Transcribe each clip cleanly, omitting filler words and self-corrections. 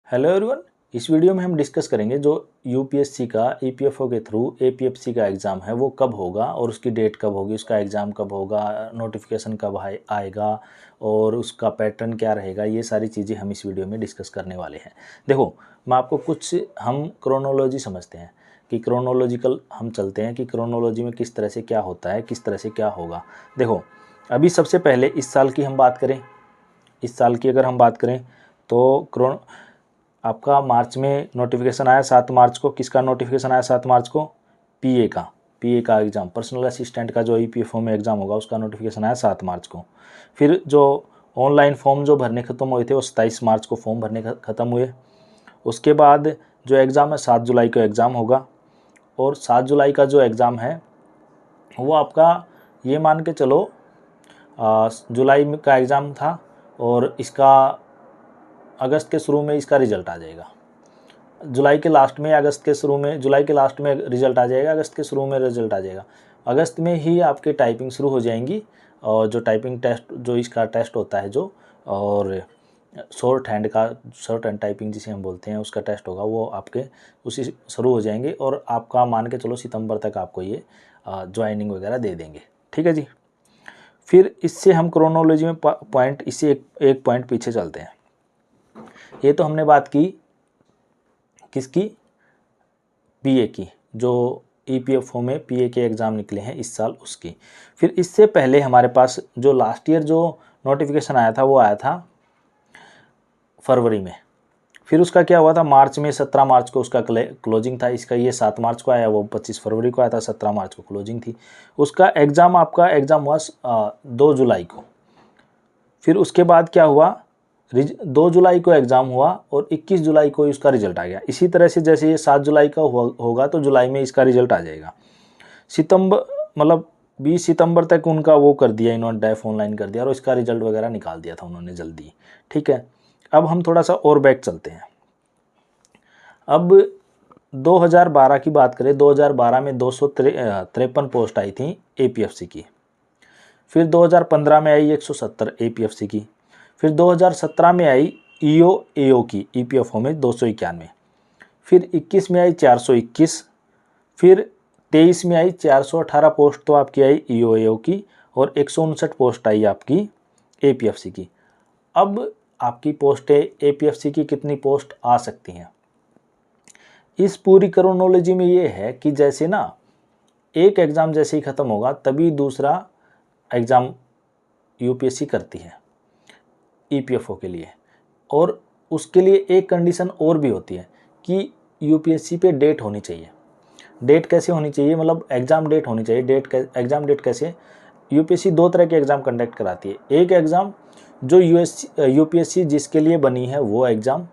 Hello everyone. इस video में हम डिस्कस करेंगे जो यूपीएससी का ईपीएफओ के थ्रू एपीएफसी का एग्ज़ाम है वो कब होगा और उसकी डेट कब होगी, उसका एग्ज़ाम कब होगा, नोटिफिकेशन कब आएगा और उसका पैटर्न क्या रहेगा। ये सारी चीज़ें हम इस वीडियो में डिस्कस करने वाले हैं। देखो, मैं आपको कुछ हम क्रोनोलॉजी समझते हैं कि क्रोनोलॉजिकल हम चलते हैं कि क्रोनोलॉजी में किस तरह से क्या होता है, किस तरह से क्या होगा। देखो, अभी सबसे पहले इस साल की हम बात करें, इस साल की अगर हम बात करें तो आपका मार्च में नोटिफिकेशन आया 7 मार्च को। किसका नोटिफिकेशन आया 7 मार्च को? पीए का एग्ज़ाम, पर्सनल असिस्टेंट का जो ईपीएफओ में एग्ज़ाम होगा उसका नोटिफिकेशन आया 7 मार्च को। फिर जो ऑनलाइन फॉर्म जो भरने ख़त्म हुए थे वो 27 मार्च को फॉर्म भरने ख़त्म हुए। उसके बाद जो एग्ज़ाम है 7 जुलाई को एग्ज़ाम होगा और 7 जुलाई का जो एग्ज़ाम है वो आपका ये मान के चलो जुलाई का एग्ज़ाम था और इसका अगस्त के शुरू में इसका रिज़ल्ट आ जाएगा। जुलाई के लास्ट में जुलाई के लास्ट में रिज़ल्ट आ जाएगा, अगस्त के शुरू में रिज़ल्ट आ जाएगा। अगस्त में ही आपकी टाइपिंग शुरू हो जाएंगी और जो टाइपिंग टेस्ट जो इसका टेस्ट होता है जो और शॉर्ट हैंड टाइपिंग जिसे हम बोलते हैं उसका टेस्ट होगा वो आपके उसी शुरू हो जाएंगे और आपका मान के चलो सितंबर तक आपको ये ज्वाइनिंग वगैरह दे देंगे। ठीक है जी। फिर इससे हम क्रोनोलॉजी में पॉइंट इससे एक पॉइंट पीछे चलते हैं। ये तो हमने बात की किसकी? पीए की, जो ईपीएफओ में पीए के एग्ज़ाम निकले हैं इस साल उसकी। फिर इससे पहले हमारे पास जो लास्ट ईयर जो नोटिफिकेशन आया था वो आया था फरवरी में। फिर उसका क्या हुआ था? मार्च में 17 मार्च को उसका क्लोजिंग था। इसका ये 7 मार्च को आया, वो 25 फरवरी को आया था, 17 मार्च को क्लोजिंग थी। उसका एग्ज़ाम हुआ 2 जुलाई को। फिर उसके बाद क्या हुआ? 2 जुलाई को एग्ज़ाम हुआ और 21 जुलाई को उसका रिज़ल्ट आ गया। इसी तरह से जैसे ये 7 जुलाई का होगा तो जुलाई में इसका रिज़ल्ट आ जाएगा। मतलब 20 सितंबर तक उनका वो कर दिया इन्होंने, डेफ ऑनलाइन कर दिया और इसका रिज़ल्ट वगैरह निकाल दिया था उन्होंने जल्दी। ठीक है, अब हम थोड़ा सा और बैक चलते हैं। अब 2012 की बात करें, 2012 में 253 पोस्ट आई थी एपीएफसी की। फिर 2015 में आई 170 एपीएफसी की। फिर 2017 में आई एओ की ईपीएफओ में 291। फिर 21 में आई 421। फिर 23 में आई 418 पोस्ट तो आपकी आई एओ की और 159 पोस्ट आई आपकी एपीएफसी की। अब आपकी पोस्टें एपीएफसी की कितनी पोस्ट आ सकती हैं? इस पूरी क्रोनोलॉजी में ये है कि जैसे ना एक एग्ज़ाम जैसे ही ख़त्म होगा तभी दूसरा एग्ज़ाम यूपीएससी करती है ईपीएफओ के लिए, और उसके लिए एक कंडीशन और भी होती है कि यूपीएससी पे डेट होनी चाहिए। डेट कैसे होनी चाहिए? मतलब एग्ज़ाम डेट होनी चाहिए। एग्ज़ाम डेट कैसे? यूपीएससी 2 तरह के एग्ज़ाम कंडक्ट कराती है। एक एग्ज़ाम जो यूपीएससी जिसके लिए बनी है वो एग्ज़ाम,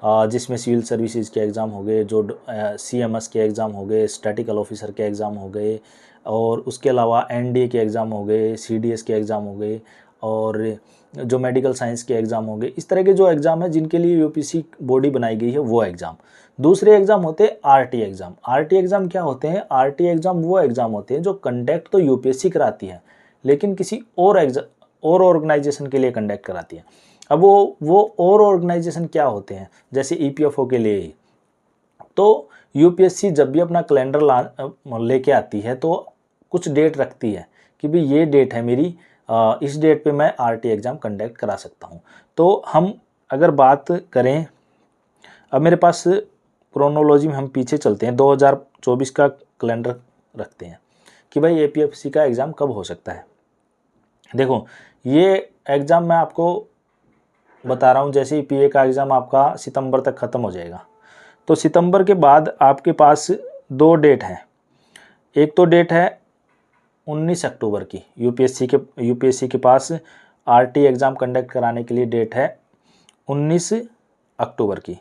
जिसमें सिविल सर्विसेज के एग्ज़ाम हो गए, जो सीएमएस के एग्ज़ाम हो गए, स्टैटिकल ऑफिसर के एग्ज़ाम हो गए, और उसके अलावा एनडीए के एग्ज़ाम हो गए, सीडीएस के एग्ज़ाम हो गए, और जो मेडिकल साइंस के एग्ज़ाम हो गए। इस तरह के जो एग्ज़ाम है जिनके लिए यूपीएससी बॉडी बनाई गई है वो एग्ज़ाम। दूसरे एग्ज़ाम होते हैं आरटी एग्ज़ाम। आरटी एग्ज़ाम क्या होते हैं? आरटी एग्ज़ाम वो एग्ज़ाम होते हैं जो कंडक्ट तो यूपीएससी कराती है लेकिन किसी और ऑर्गेनाइजेशन के लिए कंडक्ट कराती है। अब वो और ऑर्गेनाइजेशन क्या होते हैं? जैसे ईपीएफओ के लिए ही तो यूपीएससी जब भी अपना कैलेंडर लेके आती है तो कुछ डेट रखती है कि भाई ये डेट है मेरी, इस डेट पे मैं आरटी एग्ज़ाम कंडक्ट करा सकता हूँ। तो हम अगर बात करें, अब मेरे पास क्रोनोलॉजी में हम पीछे चलते हैं, 2024 का कैलेंडर रखते हैं कि भाई एपीएफसी का एग्ज़ाम कब हो सकता है। देखो, ये एग्ज़ाम मैं आपको बता रहा हूँ, जैसे ही पीए का एग्ज़ाम आपका सितंबर तक ख़त्म हो जाएगा तो सितंबर के बाद आपके पास 2 डेट हैं। एक तो डेट है 19 अक्टूबर की, यूपीएससी के पास आरटी एग्ज़ाम कंडक्ट कराने के लिए डेट है 19 अक्टूबर की।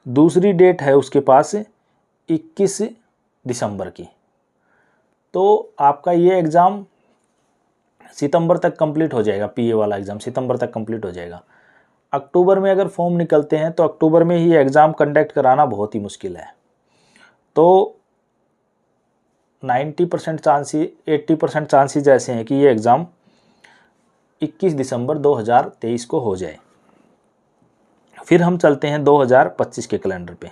दूसरी डेट है उसके पास 21 दिसंबर की। तो आपका ये एग्ज़ाम सितंबर तक कंप्लीट हो जाएगा, पीए वाला एग्ज़ाम सितंबर तक कंप्लीट हो जाएगा। अक्टूबर में अगर फॉर्म निकलते हैं तो अक्टूबर में ही एग्ज़ाम कंडक्ट कराना बहुत ही मुश्किल है। तो 80% चांसेस ऐसे हैं कि ये एग्ज़ाम 21 दिसंबर 2023 को हो जाए। फिर हम चलते हैं 2025 के कैलेंडर पे।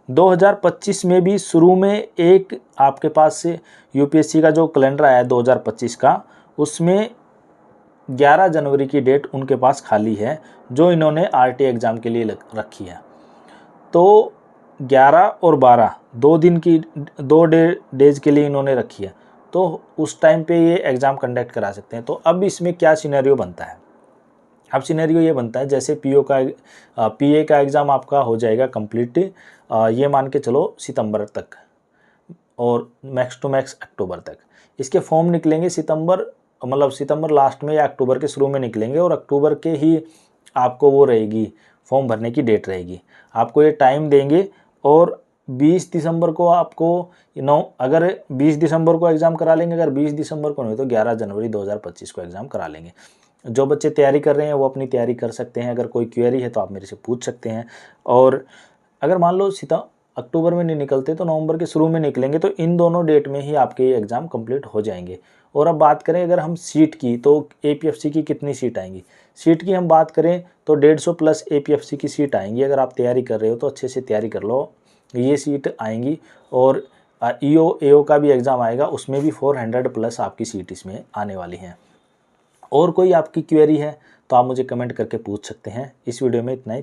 2025 में भी शुरू में एक आपके पास से यूपीएससी का जो कैलेंडर आया है 2025 का, उसमें 11 जनवरी की डेट उनके पास खाली है जो इन्होंने आरटी एग्ज़ाम के लिए रखी है। तो 11 और 12 2 दिन की 2 डेज के लिए इन्होंने रखी है, तो उस टाइम पे ये एग्ज़ाम कंडक्ट करा सकते हैं। तो अब इसमें क्या सिनेरियो बनता है, अब सिनेरियो ये बनता है जैसे पीए का एग्ज़ाम आपका हो जाएगा कंप्लीट, ये मान के चलो सितंबर तक और मैक्स टू मैक्स अक्टूबर तक। इसके फॉर्म निकलेंगे सितंबर लास्ट में या अक्टूबर के शुरू में निकलेंगे, और अक्टूबर के ही आपको वो रहेगी फॉर्म भरने की डेट रहेगी। आपको ये टाइम देंगे और 20 दिसंबर को आपको अगर 20 दिसंबर को एग्ज़ाम करा लेंगे, अगर 20 दिसंबर को नहीं तो 11 जनवरी 2025 को एग्ज़ाम करा लेंगे। जो बच्चे तैयारी कर रहे हैं वो अपनी तैयारी कर सकते हैं, अगर कोई क्वेरी है तो आप मेरे से पूछ सकते हैं। और अगर मान लो अक्टूबर में नहीं निकलते तो नवंबर के शुरू में निकलेंगे, तो इन दोनों डेट में ही आपके ये एग्ज़ाम कंप्लीट हो जाएंगे। और अब बात करें अगर हम सीट की, तो एपीएफसी की कितनी सीट आएंगी, सीट की हम बात करें तो 150 प्लस एपीएफसी की सीट आएंगी। अगर आप तैयारी कर रहे हो तो अच्छे से तैयारी कर लो, ये सीट आएंगी। और ईओ एओ का भी एग्ज़ाम आएगा, उसमें भी 400 प्लस आपकी सीट इसमें आने वाली हैं। और कोई आपकी क्वेरी है तो आप मुझे कमेंट करके पूछ सकते हैं। इस वीडियो में इतना ही।